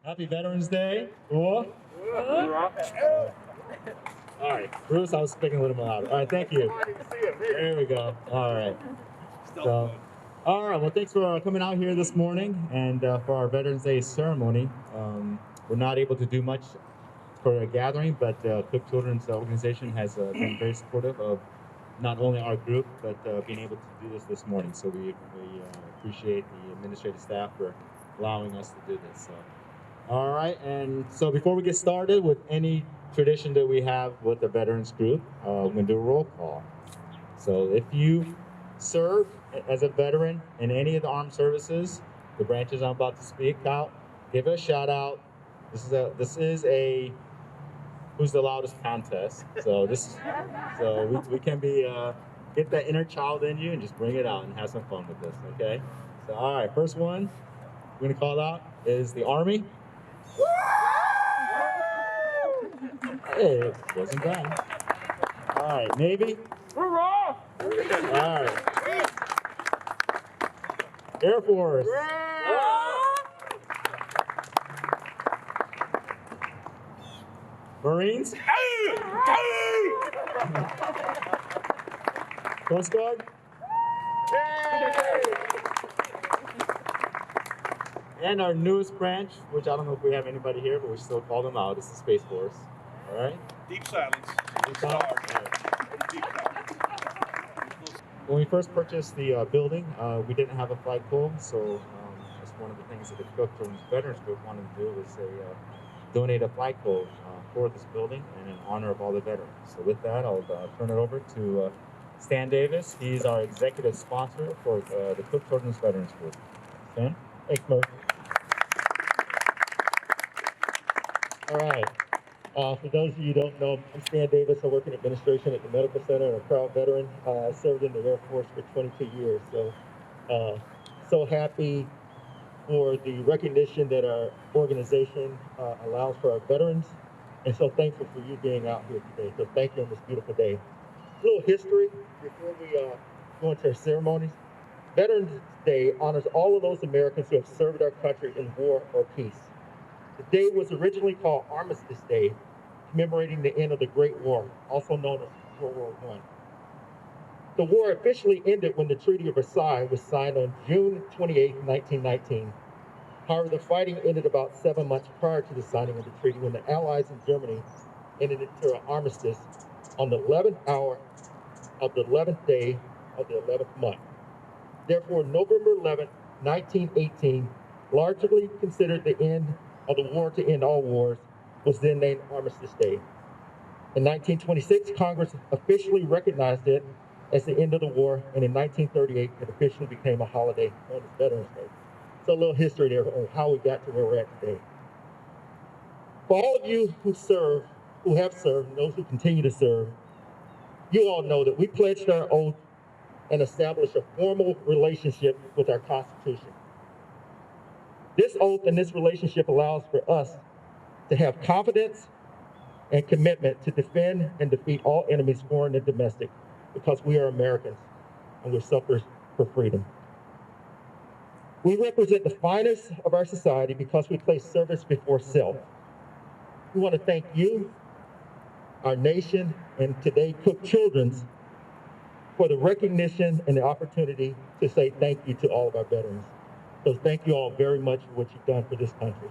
Happy Veterans Day. Cool. All right, Bruce, I was speaking a little more louder. All right, thank you. There we go. All right. So, all right. Well, thanks for coming out here this morning and for our Veterans Day ceremony. We're not able to do much for a gathering, but Cook Children's Organization has been very supportive of not only our group, but being able to do this morning. So we appreciate the administrative staff for allowing us to do this. So, all right, and so before we get started with any tradition that we have with the veterans group, we're going to do a roll call. So if you serve as a veteran in any of the armed services, the branches I'm about to speak out, give a shout out. This is a who's the loudest contest. So we can be get that inner child in you and just bring it out and have some fun with this. Okay. So all right, first one we're gonna call out is the Army. Hey, it wasn't bad. All right, Navy. All right. Air Force. Marines. Coast Guard. And our newest branch, which I don't know if we have anybody here, but we still call them out, is the Space Force. All right? Deep silence. Deep silence. When we first purchased the building, we didn't have a flagpole, so that's one of the things that the Cook Children's Veterans Group wanted to do was donate a flagpole for this building and in honor of all the veterans. So with that, I'll turn it over to Stan Davis. He's our executive sponsor for the Cook Children's Veterans Group. Stan? Thanks, Murph. All right. For those of you who don't know, I'm Stan Davis. I work in administration at the Medical Center and a proud veteran. I served in the Air Force for 22 years. So happy for the recognition that our organization allows for our veterans. And so thankful for you being out here today. So thank you on this beautiful day. A little history before we go into our ceremonies. Veterans Day honors all of those Americans who have served our country in war or peace. The day was originally called Armistice Day, commemorating the end of the Great War, also known as World War I. The war officially ended when the Treaty of Versailles was signed on June 28, 1919. However, the fighting ended about 7 months prior to the signing of the treaty when the Allies in Germany entered into an armistice on the 11th hour of the 11th day of the 11th month. Therefore, November 11, 1918, largely considered the end of the war to end all wars, was then named Armistice Day. In 1926, Congress officially recognized it as the end of the war, and in 1938, it officially became a holiday known as Veterans Day. So a little history there on how we got to where we're at today. For all of you who serve, who have served, and those who continue to serve, you all know that we pledged our oath and established a formal relationship with our Constitution. This oath and this relationship allows for us to have confidence and commitment to defend and defeat all enemies, foreign and domestic, because we are Americans and we're sufferers for freedom. We represent the finest of our society because we place service before self. We want to thank you, our nation, and today Cook Children's for the recognition and the opportunity to say thank you to all of our veterans. So thank you all very much for what you've done for this country.